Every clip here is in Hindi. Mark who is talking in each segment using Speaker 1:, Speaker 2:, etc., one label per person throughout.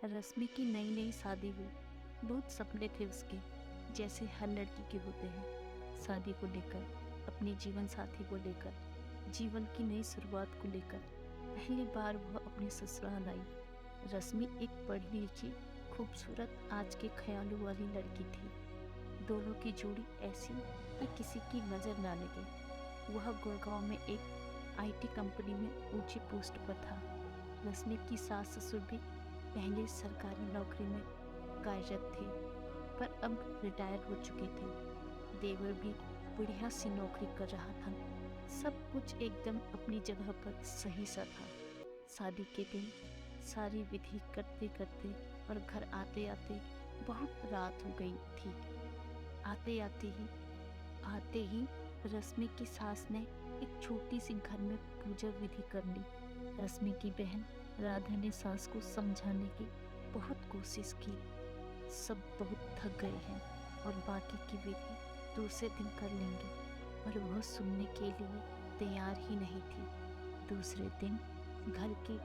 Speaker 1: रश्मि की नई नई शादी हुई। बहुत सपने थे उसके, जैसे हर लड़की के होते हैं। शादी को लेकर, अपने जीवन साथी को लेकर, जीवन की नई शुरुआत को लेकर। पहली बार वह अपने ससुराल आई। रश्मि एक पढ़ी लिखी, खूबसूरत, आज के ख्यालों वाली लड़की थी। दोनों की जोड़ी ऐसी कि किसी की नज़र ना लगे। वह गुड़गांव में एक आईटी कंपनी में ऊंची पोस्ट पर था। रश्मि की सास ससुर भी पहले सरकारी नौकरी में कार्यरत थे, पर अब रिटायर हो चुके थे। देवर भी बढ़िया सी नौकरी कर रहा था। सब कुछ एकदम अपनी जगह पर सही सा था। शादी के दिन सारी विधि करते करते और घर आते आते बहुत रात हो गई थी। आते ही रश्मि की सास ने एक छोटी सी घर में पूजा विधि कर ली। रश्मि की बहन राधा ने सास को समझाने की बहुत कोशिश की। सब बहुत थक गए हैं और बाकी की विधि दूसरे दिन कर लेंगे, पर वह सुनने के लिए तैयार ही नहीं थी। दूसरे दिन घर की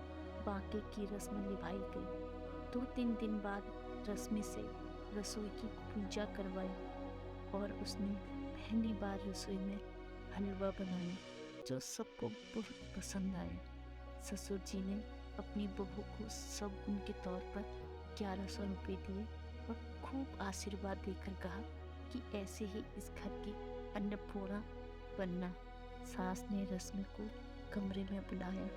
Speaker 1: बाकी की रस्म निभाई गई। 2-3 दिन बाद रश्मि से रसोई की पूजा करवाई और उसने पहली बार रसोई में हलवा बनाया, जो सबको बहुत पसंद आया। ससुर जी ने अपनी बहू को शगुन के तौर पर 1100 रुपये दिए और खूब आशीर्वाद देकर कहा कि ऐसे ही इस घर की अन्नपूर्णा बनना। सास ने रश्मि को कमरे में बुलाया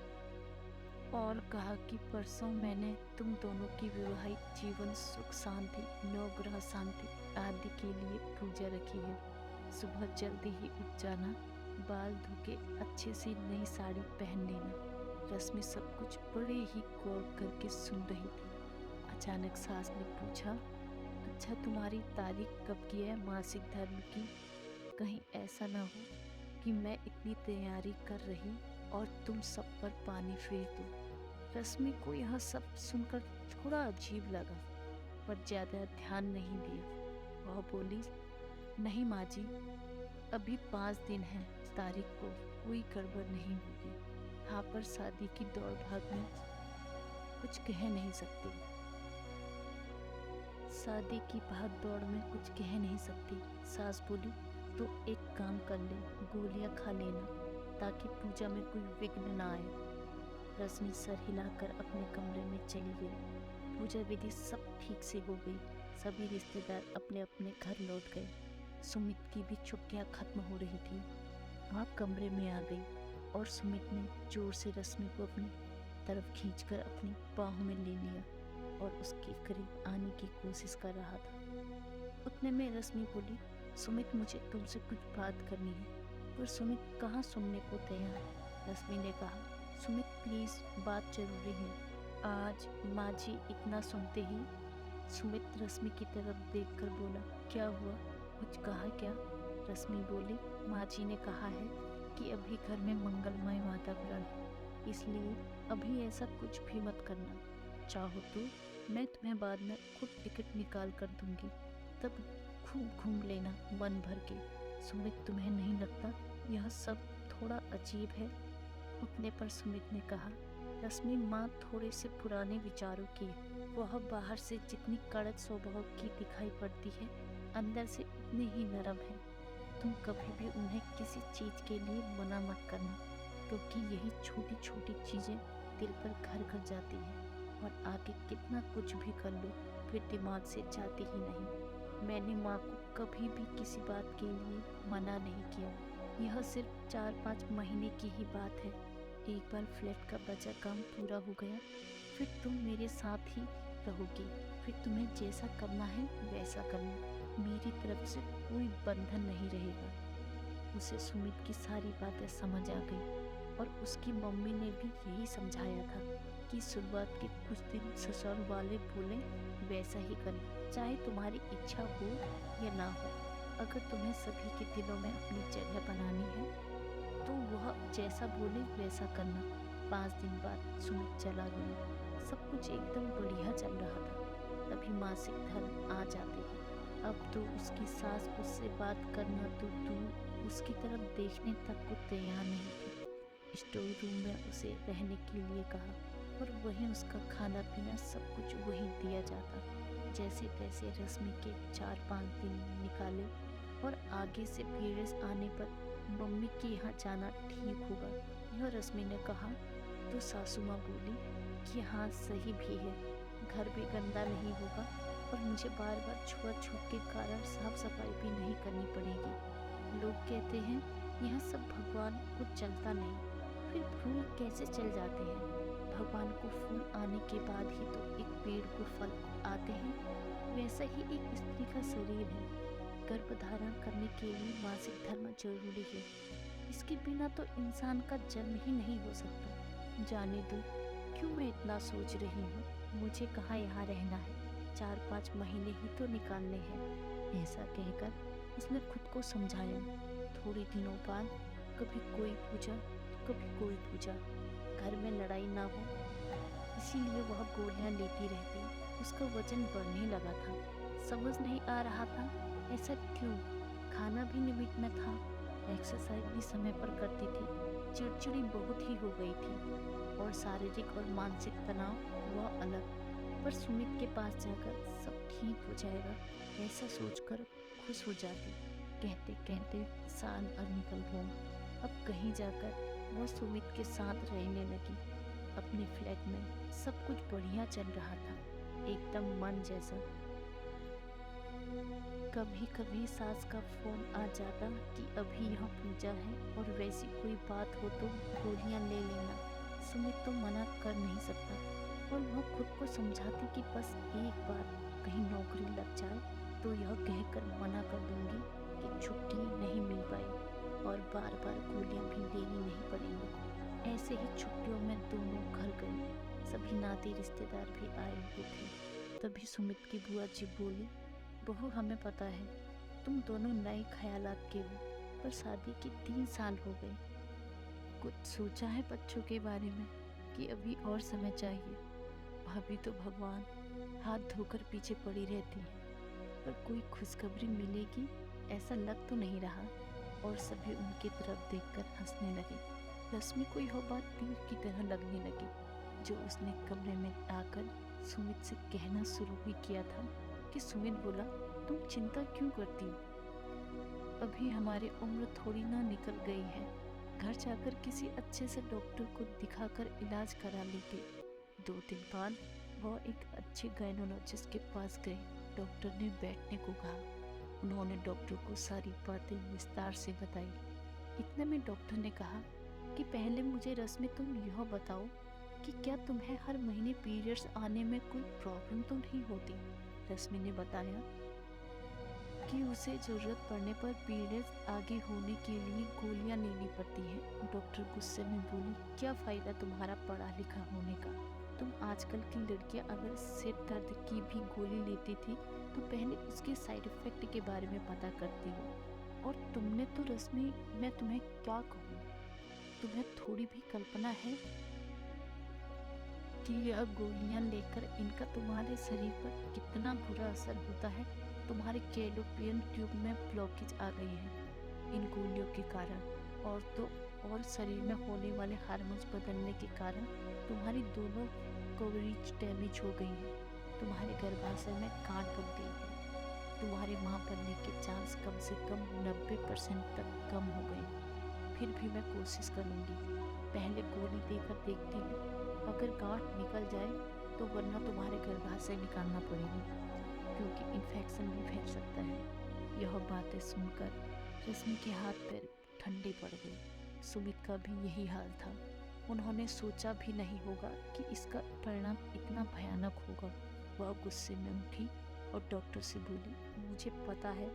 Speaker 1: और कहा कि परसों मैंने तुम दोनों की वैवाहिक जीवन सुख शांति, नवग्रह शांति आदि के लिए पूजा रखी है। सुबह जल्दी ही उठ जाना, बाल धो के अच्छे से नई साड़ी पहन लेना। रश्मि सब कुछ बड़े ही गौर करके सुन रही थी। अचानक सास ने पूछा, अच्छा तुम्हारी तारीख कब की है मासिक धर्म की? कहीं ऐसा ना हो कि मैं इतनी तैयारी कर रही और तुम सब पर पानी फेर दो। रश्मि को यह सब सुनकर थोड़ा अजीब लगा, पर ज्यादा ध्यान नहीं दिया। वह बोली, नहीं माँ जी, अभी 5 दिन है तारीख को, कोई गड़बड़ नहीं होगी। हाँ, पर शादी की दौड़ भाग में कुछ कह नहीं सकती। शादी की भाग दौड़ में कुछ कह नहीं सकती। सास बोली, तो एक काम कर ले, गोलियां खा लेना ताकि पूजा में कोई विघ्न ना आए। रश्मि सर हिलाकर अपने कमरे में चली गई। पूजा विधि सब ठीक से हो गई। सभी रिश्तेदार अपने अपने घर लौट गए। सुमित की भी छुट्टियां खत्म हो रही थी। वह कमरे में आ गई और सुमित ने जोर से रश्मि को अपनी तरफ खींचकर अपनी बाहों में ले लिया और उसके करीब आने की कोशिश कर रहा था। उतने में रश्मि बोली, सुमित, मुझे तुमसे कुछ बात करनी है। पर सुमित कहाँ सुनने को तैयार। रश्मि ने कहा, सुमित प्लीज, बात जरूरी है। आज माँ जी इतना सुनते ही सुमित रश्मि की तरफ देखकर बोला, क्या हुआ, कुछ कहा क्या? रश्मि बोली, माँ जी ने कहा है कि अभी घर में मंगलमय वातावरण है, इसलिए अभी ऐसा कुछ भी मत करना। चाहो तो मैं तुम्हें बाद में खुद टिकट निकाल कर दूंगी, तब खूब घूम लेना मन भर के। सुमित, तुम्हें नहीं लगता यह सब थोड़ा अजीब है? उठने पर सुमित ने कहा, रश्मि माँ थोड़े से पुराने विचारों की है। वह बाहर से जितनी कड़क स्वभाव की दिखाई पड़ती है, अंदर से उतनी ही नरम है। तुम कभी भी उन्हें किसी चीज के लिए मना मत करना, क्योंकि यही छोटी छोटी चीजें दिल पर घर कर जाती हैं और आगे कितना कुछ भी कर लो फिर दिमाग से जाती ही नहीं। मैंने माँ को कभी भी किसी बात के लिए मना नहीं किया। यह सिर्फ 4-5 महीने की ही बात है। एक बार फ्लैट का बचा काम पूरा हो गया, फिर तुम मेरे साथ ही रहोगी। फिर तुम्हें जैसा करना है वैसा करना। मेरी तरफ से कोई बंधन नहीं रहेगा। उसे सुमित की सारी बातें समझ आ गई और उसकी मम्मी ने भी यही समझाया था कि शुरुआत के कुछ दिन ससुर वाले बोले वैसा ही करना, चाहे तुम्हारी इच्छा हो या ना हो। अगर तुम्हें सभी के दिलों में अपनी जगह बनानी है तो वह जैसा बोले वैसा करना। 5 दिन बाद सुमित चला गया। सब कुछ एकदम बढ़िया चल रहा था। तभी मासिक धर्म आ जाते हैं। अब तो उसकी सास उससे बात करना तो दूर, उसकी तरफ देखने तक को तैयार नहीं थी। स्टोर रूम में उसे रहने के लिए कहा और वहीं उसका खाना पीना सब कुछ वहीं दिया जाता। जैसे तैसे रश्मि के 4-5 दिन निकाले और आगे से पीरियड्स आने पर मम्मी के यहाँ जाना ठीक होगा, यह रश्मि ने कहा तो सासू माँ बोली कि हाँ सही भी है, घर भी गंदा नहीं होगा और मुझे बार बार छुआछूत के कारण साफ सफाई भी नहीं करनी पड़ेगी। लोग कहते हैं यह सब भगवान को चलता नहीं, फिर फूल कैसे चल जाते हैं? भगवान को फूल आने के बाद ही तो एक पेड़ को फल आते हैं। वैसा ही एक स्त्री का शरीर है, गर्भधारण करने के लिए मासिक धर्म जरूरी है। इसके बिना तो इंसान का जन्म ही नहीं हो सकता। जाने दो, क्यों मैं इतना सोच रही हूँ, मुझे कहाँ यहाँ रहना है, 4-5 महीने ही तो निकालने हैं। ऐसा कहकर इसने खुद को समझाया। थोड़े दिनों बाद कभी कोई पूजा तो कभी कोई पूजा, घर में लड़ाई ना हो इसीलिए वह गोलियां लेती रहती। उसका वजन बढ़ने लगा था, समझ नहीं आ रहा था ऐसा क्यों। खाना भी लिमिट में था, एक्सरसाइज भी समय पर करती थी, चिड़चिड़ी बहुत ही हो गई थी और शारीरिक और मानसिक तनाव वह अलग। पर सुमित के पास जाकर सब ठीक हो जाएगा ऐसा सोचकर खुश हो जाती। कहते कहते साल और निकल गया। अब कहीं जाकर वह सुमित के साथ रहने लगी। अपने फ्लैट में सब कुछ बढ़िया चल रहा था, एकदम मन जैसा। कभी कभी सास का फोन आ जाता कि अभी यहाँ पूजा है और वैसी कोई बात हो तो गोलियां ले लेना। सुमित तो मना कर नहीं सकता और वह खुद को समझाती कि बस एक बार कहीं नौकरी लग जाए तो यह कहकर मना कर दूंगी कि छुट्टी नहीं मिल पाई और बार बार गोलियां भी लेनी नहीं पड़ेंगी। ऐसे ही छुट्टियों में दोनों घर गए, सभी नाते रिश्तेदार भी आए हुए थे। तभी सुमित की बुआ जी बोली, बहू हमें पता है तुम दोनों नए ख्यालात के हो, पर शादी के 3 साल हो गए। कुछ सोचा है बच्चों के बारे में कि अभी और समय चाहिए? भाभी तो भगवान हाथ धोकर पीछे पड़ी रहती है, पर कोई खुशखबरी मिलेगी ऐसा लग तो नहीं रहा। और सभी उनकी तरफ देखकर हंसने लगे। रश्मि को यह बात तीर की तरह लगने लगी, जो उसने कमरे में आकर सुमित से कहना शुरू भी किया था। कि सुमित बोला, तुम चिंता क्यों करती हो, अभी हमारी उम्र थोड़ी ना निकल गई है, घर जाकर किसी अच्छे से डॉक्टर को दिखाकर इलाज करा लेंगे। 2 दिन बाद वह एक अच्छे गायनोलॉजिस्ट के पास गए। डॉक्टर ने बैठने को कहा। उन्होंने डॉक्टर को सारी बातें विस्तार से बताई। इतने में डॉक्टर ने कहा कि पहले मुझे रश्मि तुम यह बताओ कि क्या तुम्हें हर महीने पीरियड्स आने में कोई प्रॉब्लम तो नहीं होती। रश्मि ने बताया कि उसे ज़रूरत पड़ने पर पीरियड्स आगे होने के लिए गोलियां लेनी पड़ती हैं। डॉक्टर गुस्से में बोली, क्या फ़ायदा तुम्हारा पढ़ा लिखा होने का, तुम आजकल की लड़कियां अगर सिर दर्द की भी गोली लेती थी तो पहले उसके साइड इफ़ेक्ट के बारे में पता करती हो। और तुमने तो रश्मि, मैं तुम्हें क्या कहूँ, तुम्हें थोड़ी भी कल्पना है कि यह गोलियां लेकर इनका तुम्हारे शरीर पर कितना बुरा असर होता है। तुम्हारे फैलोपियन ट्यूब में ब्लॉकेज आ गई है इन गोलियों के कारण, और तो और शरीर में होने वाले हार्मोन्स बदलने के कारण तुम्हारी दोनों कोवरीज डैमेज हो गई है। तुम्हारे गर्भाशय में गांठ बन गई है। तुम्हारे मां बनने के चांस कम से कम 90% तक कम हो गए। फिर भी मैं कोशिश करूंगी, पहले गोली देकर देखती हूँ, अगर गांठ निकल जाए तो वरना तुम्हारे गर्भाशय निकालना पड़ेगा, क्योंकि इन्फेक्शन भी फैल सकता है। यह बातें सुनकर रश्मि के हाथ पैर ठंडे पड़ गए। सुमित का भी यही हाल था। उन्होंने सोचा भी नहीं होगा कि इसका परिणाम इतना भयानक होगा। वह गुस्से में उठी और डॉक्टर से बोली, मुझे पता है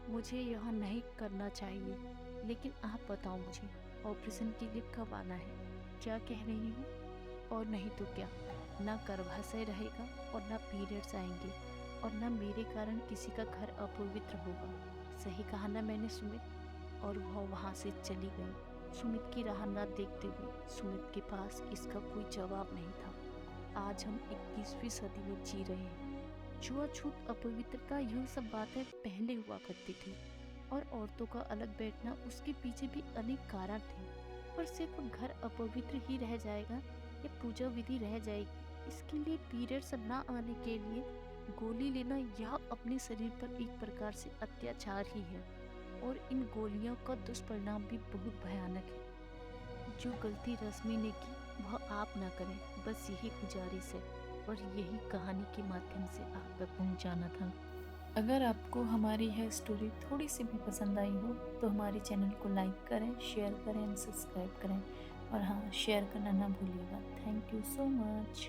Speaker 1: मुझे यह नहीं करना चाहिए, लेकिन आप बताओ मुझे ऑपरेशन के लिए कब आना है। क्या कह रही हूँ? और नहीं तो क्या, ना गर्भाशय रहेगा और ना पीरियड्स आएंगे और ना मेरे कारण किसी का घर अपवित्र होगा। सही कहा ना मैंने सुमित? और वह वहाँ से चली गई। सुमित की राह न देखते हुए। सुमित के पास इसका कोई जवाब नहीं था। आज हम 21वीं सदी में जी रहे हैं। छुआछूत, अपवित्रता, यह सब बातें पहले हुआ करती थी और औरतों का अलग बैठना, उसके पीछे भी अनेक कारण थे। पर सिर्फ घर अपवित्र ही रह जाएगा या पूजा विधि रह जाएगी, इसके लिए पीरियड्स ना आने के लिए गोली लेना यह अपने शरीर पर एक प्रकार से अत्याचार ही है, और इन गोलियों का दुष्परिणाम भी बहुत भयानक है। जो गलती रश्मि ने की वह आप ना करें, बस यही गुजारिश है और यही कहानी के माध्यम से आप तक पहुंचाना था। अगर आपको हमारी यह स्टोरी थोड़ी सी भी पसंद आई हो तो हमारे चैनल को लाइक करें, शेयर करें एंड सब्सक्राइब करें, और हाँ, शेयर करना ना भूलिएगा। Thank you so much.